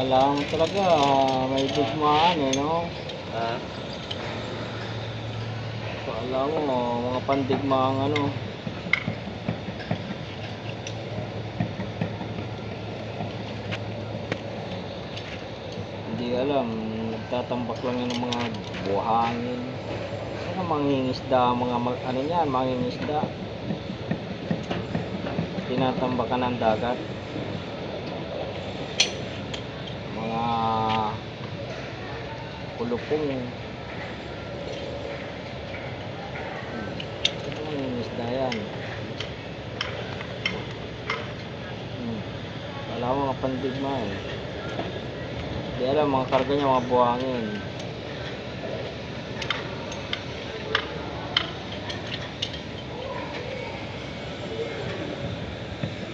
Alam mo talaga, may digmaan eh, no? Ah, So, alam mo, mga pandigmaang ano. Hindi alam, nagtatambak lang yun ng mga buhangin. Ano mangingisda, ano yan, mangingisda. Tinatambakan ng dagat. Mga kulupong. Ano mangingisda yan? Wala mo mga pandigma eh. Di alam, mga karga niya, mga buhangin.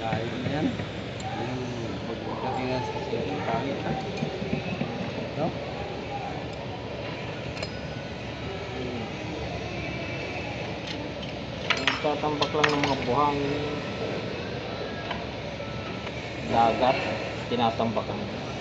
lain na yan. Yung pagdating sa sitting pangit ha. No? Nagtatambak lang ng mga buhangin. Dagat, tinatambakan.